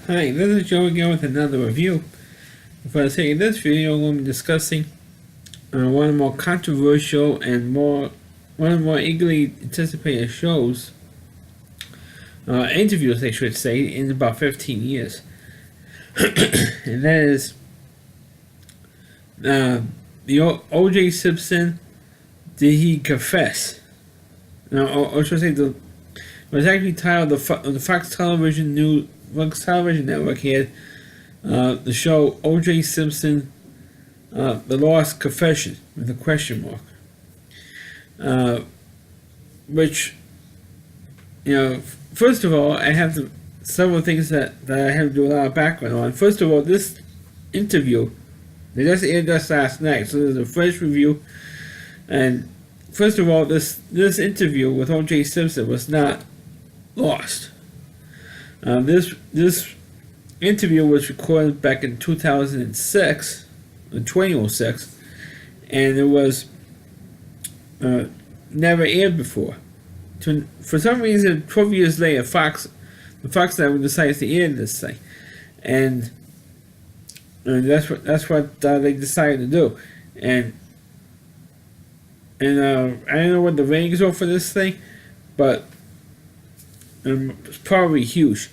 Hi, this is Joe again with another review. For the sake of this video, we're going to be discussing one of the more controversial and one of the more eagerly anticipated shows, interviews I should say, in about 15 years. And that is the O.J. Simpson, Did He Confess? Or should I say, it was actually titled the Fox Television Network had the show O.J. Simpson, The Lost Confession, with a question mark. Which, first of all, I have several things that I have to do a lot of background on. First of all, this interview, they just aired just last night, so there's a fresh review. And first of all, this interview with O.J. Simpson was not lost. This interview was recorded back in 2006, 2006, and it was never aired before. For some reason, 12 years later, the Fox Network decided to air this thing, and that's what they decided to do. And I don't know what the ratings are for this thing, but it's probably huge.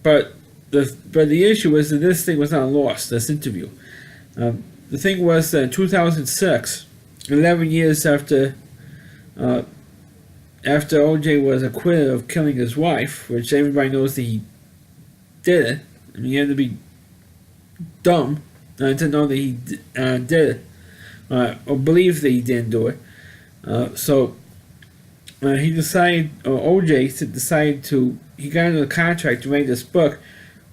But the issue was that this thing was not lost, this interview. The thing was that in 2006, 11 years after O.J. was acquitted of killing his wife, which everybody knows that he did it, I mean, he had to be dumb to know that he did it, or believe that he didn't do it. He decided, or O.J. he got into a contract to write this book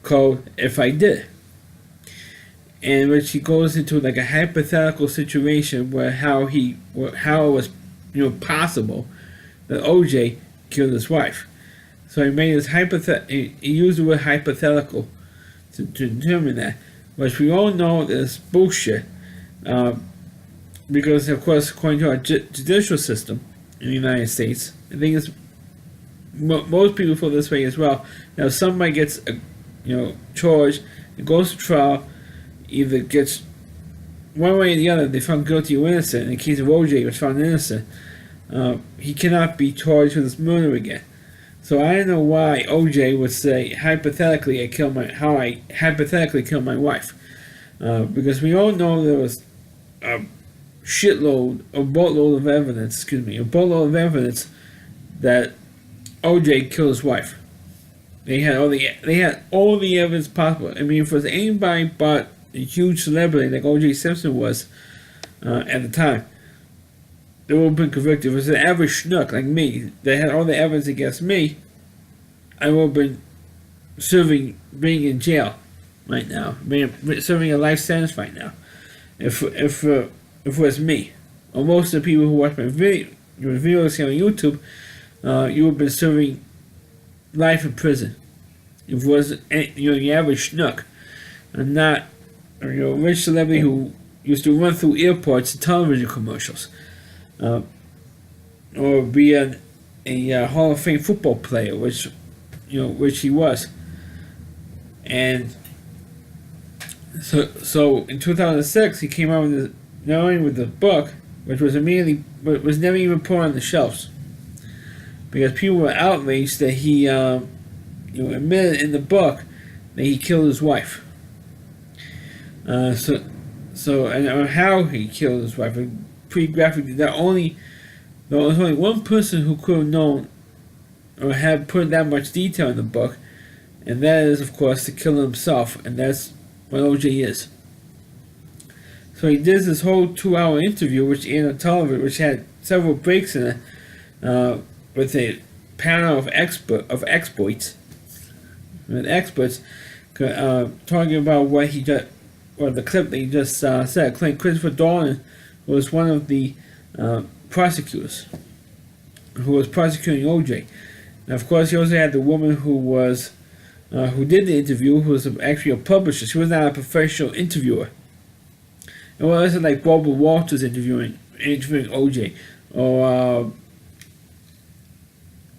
called If I Did, in which he goes into like a hypothetical situation where how it was possible that O.J. killed his wife. So he made this he used the word hypothetical to determine that, which we all know is bullshit, because of course according to our judicial system in the United States, I think it's most people feel this way as well. Now, if somebody gets charged, it goes to trial, either gets one way or the other, they found guilty or innocent. In the case of O.J., he was found innocent. He cannot be charged with his murder again. So I don't know why O.J. would say hypothetically I hypothetically killed my wife, because we all know there was a boatload of evidence that O.J. killed his wife. They had all the evidence possible. I mean, if it was anybody but a huge celebrity like O.J. Simpson was at the time, they would have been convicted. If it was an average schnook like me that had all the evidence against me, I would have been being in jail right now, serving a life sentence right now. If it was me, or most of the people who watch my videos on YouTube, you would have been serving life in prison. If it was the average schnook, and not a rich celebrity who used to run through airports and television commercials, or be a Hall of Fame football player, which he was. And so in 2006 he came out with the book, which was never even put on the shelves, because people were outraged that he admitted in the book that he killed his wife. And how he killed his wife, pretty graphic. There was only one person who could have known or had put that much detail in the book, and that is, of course, the killer himself, and that's what O.J. is. So he did this whole 2-hour interview, which aired on television, which had several breaks in it, with a panel of experts talking about what he just, or the clip that he just said. Christopher Dolan was one of the prosecutors who was prosecuting O.J. And of course, he also had the woman who did the interview, who was actually a publisher. She was not a professional interviewer. It wasn't like Barbara Walters interviewing O.J. or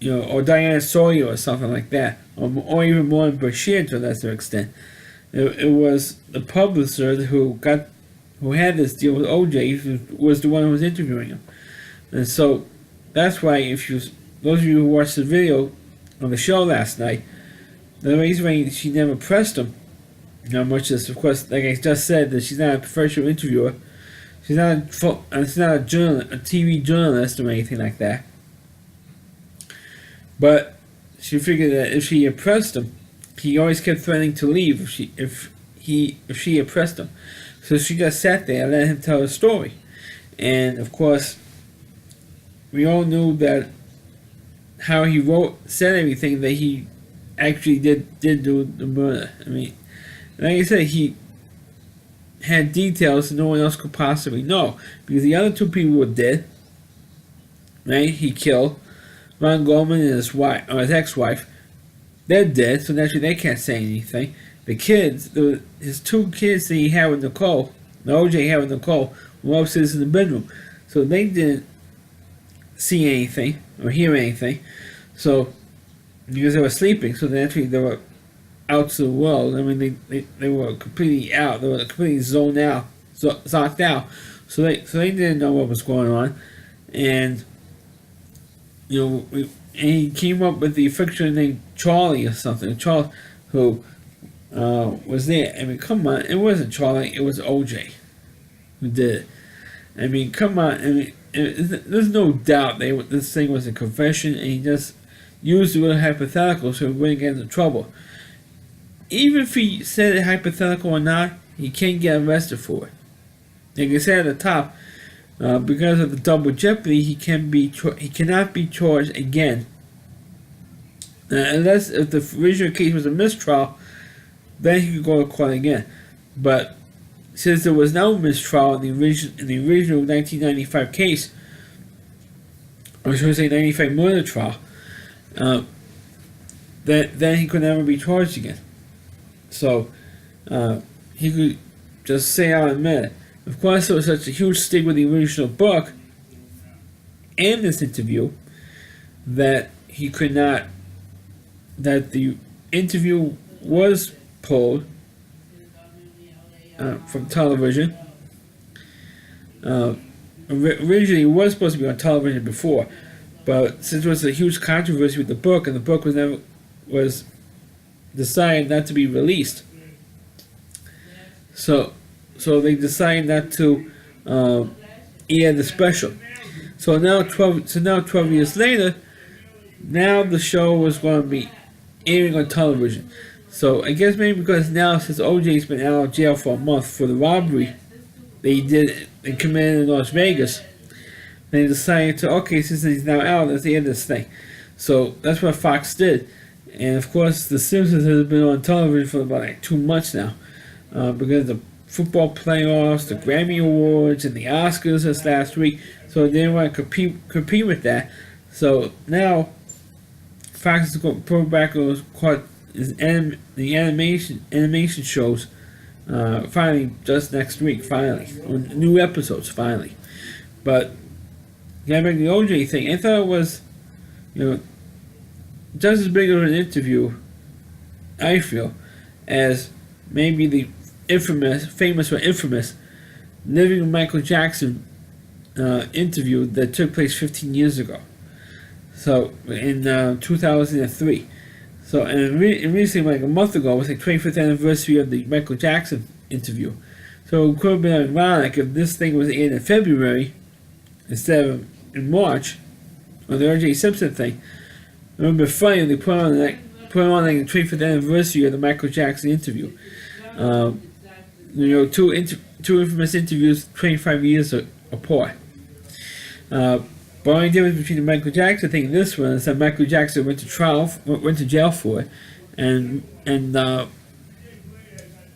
or Diane Sawyer or something like that, or even more than Bashir to a lesser extent. It was the publisher who had this deal with OJ, who was the one who was interviewing him, and so that's why those of you who watched the video on the show last night, the reason why she never pressed him, much as, of course, like I just said, that she's not a professional interviewer, she's not a journalist, a TV journalist or anything like that. But she figured that if she impressed him, he always kept threatening to leave if she impressed him. So she just sat there and let him tell his story. And of course, we all knew that how he said everything, that he actually did do the murder. I mean, like I said, he had details that no one else could possibly know, because the other two people were dead. Right? He killed Ron Goldman and his wife, or his ex-wife. They're dead, so naturally they can't say anything. The kids, his two kids that he had with Nicole, the OJ had with Nicole, were upstairs in the bedroom, so they didn't see anything or hear anything. So because they were sleeping, so naturally they were out to the world. I mean, they were completely out. They were completely zonked out. So they didn't know what was going on, and and he came up with the fictional name Charlie or something. Charles, who was there. I mean, come on, it wasn't Charlie. It was OJ who did it. I mean, come on. I mean, there's no doubt this thing was a confession, and he just used the word hypothetical so he wouldn't get into trouble. Even if he said it hypothetical or not, he can't get arrested for it. Like I said at the top, because of the double jeopardy, he cannot be charged again, unless if the original case was a mistrial, then he could go to court again. But since there was no mistrial in the original 1995 case, or should I say 95 murder trial, then he could never be charged again. So he could just say out and admit it. Of course, there was such a huge stigma with the original book and this interview that he could not, that the interview was pulled from television. Originally, it was supposed to be on television before, but since there was a huge controversy with the book, and the book was decided not to be released, so they decided not to air the special. So now 12 years later, now the show was going to be airing on television. So I guess maybe because now, since OJ's been out of jail for a month for the robbery they committed in Las Vegas, they decided to, okay, since he's now out, let's end this thing. So that's what Fox did. And of course, The Simpsons has been on television for about 2 months now, because the football playoffs, the Grammy Awards, and the Oscars this last week. So they didn't want to compete with that. So now Fox is going to put back the animation shows finally just next week, finally, new episodes finally. But getting back to the OJ thing, I thought it was just as big of an interview, I feel, as maybe the famous Living with Michael Jackson interview that took place 15 years ago. So in 2003. So and recently, like a month ago, was the 25th anniversary of the Michael Jackson interview. So it could have been ironic if this thing was in February instead of in March, on the O.J. Simpson thing. It would have been funny if they put on the 25th anniversary of the Michael Jackson interview. Two infamous interviews 25 years apart. But the only difference between the Michael Jackson thing and this one is that Michael Jackson went to jail for it, and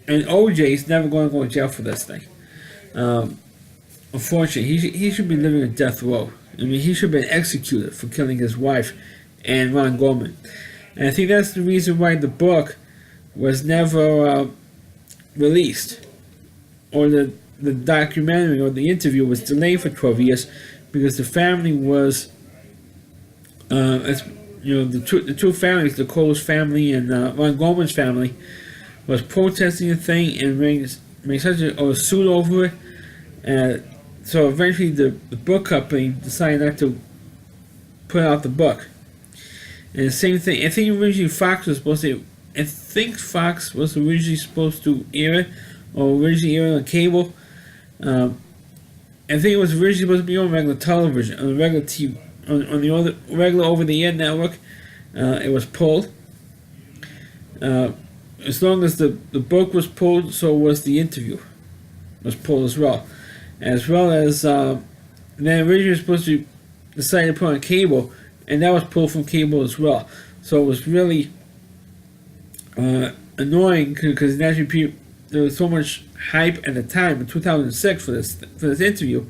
OJ's never going to go to jail for this thing. Unfortunately, he should be living a death row. I mean, he should have been executed for killing his wife and Ron Goldman. And I think that's the reason why the book was never released, or the documentary or the interview was delayed for 12 years, because the family was the two families, the Cole's family and Ron Goldman's family, was protesting the thing and made such a suit over it. So eventually the book company decided not to put out the book. And the same thing, I think originally Fox was supposed to, I think Fox was originally supposed to air it, or originally air it on cable. I think it was originally supposed to be on regular television, on the regular TV, on the regular over-the-air network. It was pulled. As long as the book was pulled, so was the interview. Was pulled as well. As then originally was supposed to decide to put on cable, and that was pulled from cable as well. So it was really annoying because naturally there was so much hype at the time in 2006 for this interview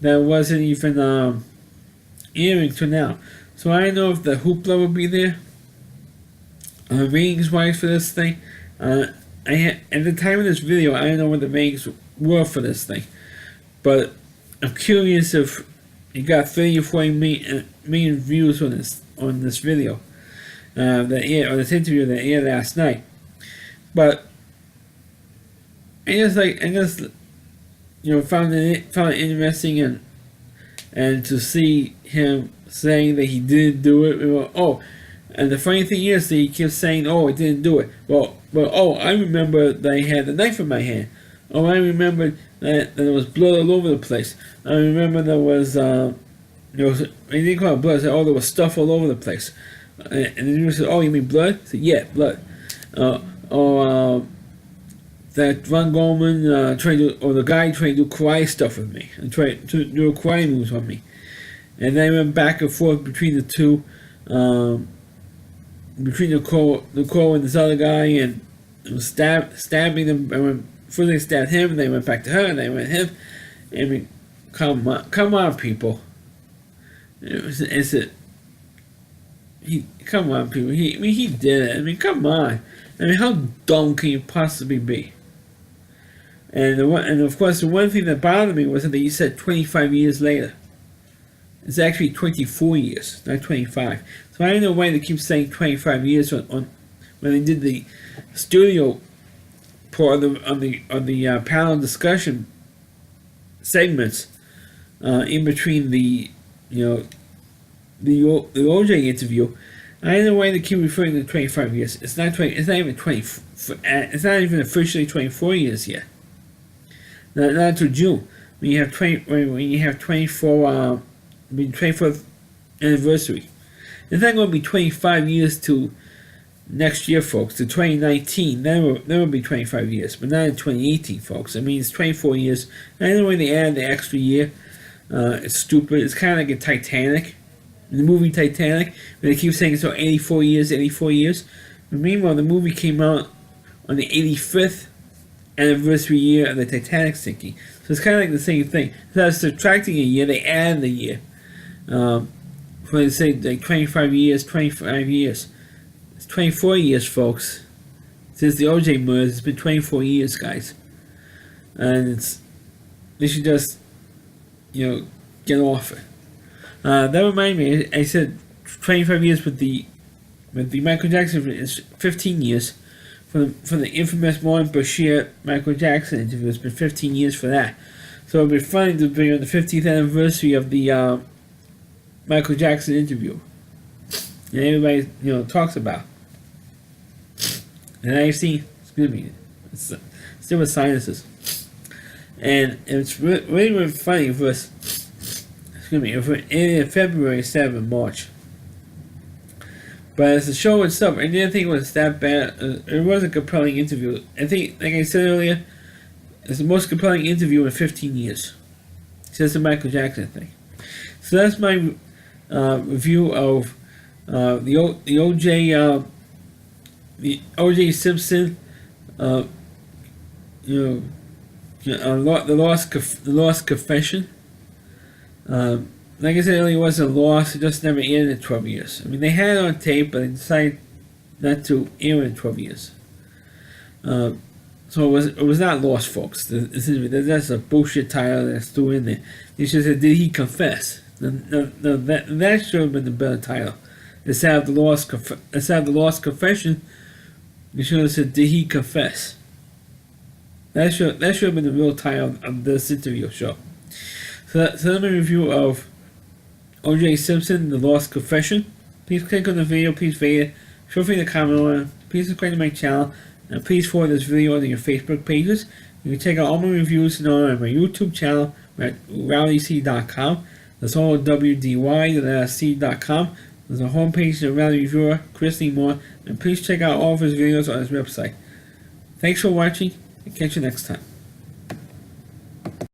that it wasn't even airing to now. So I don't know if the hoopla will be there ratings wise for this thing. At the time of this video, I don't know what the ratings were for this thing, but I'm curious if it got 30 or 40 million views on this video on this interview that aired last night. But I just found it interesting and to see him saying that he didn't do it. And the funny thing is that he keeps saying, "Oh, I didn't do it." I remember that I had the knife in my hand. Oh, I remember that there was blood all over the place. I remember there was I didn't call it blood. I said, "Oh, there was stuff all over the place." And then he said, "Oh, you mean blood?" I said, "Yeah, blood." That Ron Goldman the guy tried to do karate stuff with me and tried to do karate moves on me, and then I went back and forth between the two. Between Nicole and this other guy, and it was stabbing them. First they stabbed him, and they went back to her, and they went him. I mean, come on, people. Come on, people. He did it. I mean, come on. I mean, how dumb can you possibly be? And of course, the one thing that bothered me was that he said 25 years later. It's actually 24 years, not 25. So I don't know why they keep saying 25 years on when they did the studio part on the panel discussion segments in between the OJ interview. I don't know why they keep referring to 25 years. It's not 20. It's not even 20. It's not even officially 24 years yet. Not until June. When you have 24th anniversary. It's not going to be 25 years to next year, folks. To 2019, then will be 25 years, but not in 2018, folks. I mean, it's 24 years. I don't know why they added the extra year. It's stupid. It's kind of like a Titanic, the movie Titanic, where they keep saying it's 84 years, 84 years. But meanwhile, the movie came out on the 85th anniversary year of the Titanic sinking. So it's kind of like the same thing. Instead of subtracting a year, they add the year. When they say like 25 years, 25 years. It's 24 years, folks. Since the OJ murders, it's been 24 years, guys. And they should just, get off it. That reminded me, I said 25 years with the Michael Jackson is 15 years. For the infamous Warren Bashir Michael Jackson interview, it's been 15 years for that. So it'd be funny to bring on the 50th anniversary of the Michael Jackson interview. And everybody, talks about. And I've seen, excuse me, it's still with sinuses. And it's really, really funny for us, in February instead of in March. But as the show itself, I didn't think it was that bad. It was a compelling interview. I think, like I said earlier, it's the most compelling interview in 15 years. Since the Michael Jackson thing. So that's my review of the OJ Simpson, the lost confession. Like I said earlier, it wasn't a loss. It just never aired in 12 years. I mean, they had it on tape, but they decided not to air it in 12 years. So it was not lost, folks. That's a bullshit title that's threw in there. They should have said, "Did he confess?" No, that should have been the better title. Instead of the lost confession, you should have said, "Did he confess?" That should have been the real title of this interview show. So that's my review of O.J. Simpson, The Lost Confession. Please click on the video, please rate it, feel free to comment on it, please subscribe to my channel, and please forward this video on your Facebook pages. You can check out all my reviews and on my YouTube channel at rallyc.com. That's all WDY.com. There's a homepage of Rally Reviewer, Chris Lee Moore, and please check out all of his videos on his website. Thanks for watching, and catch you next time.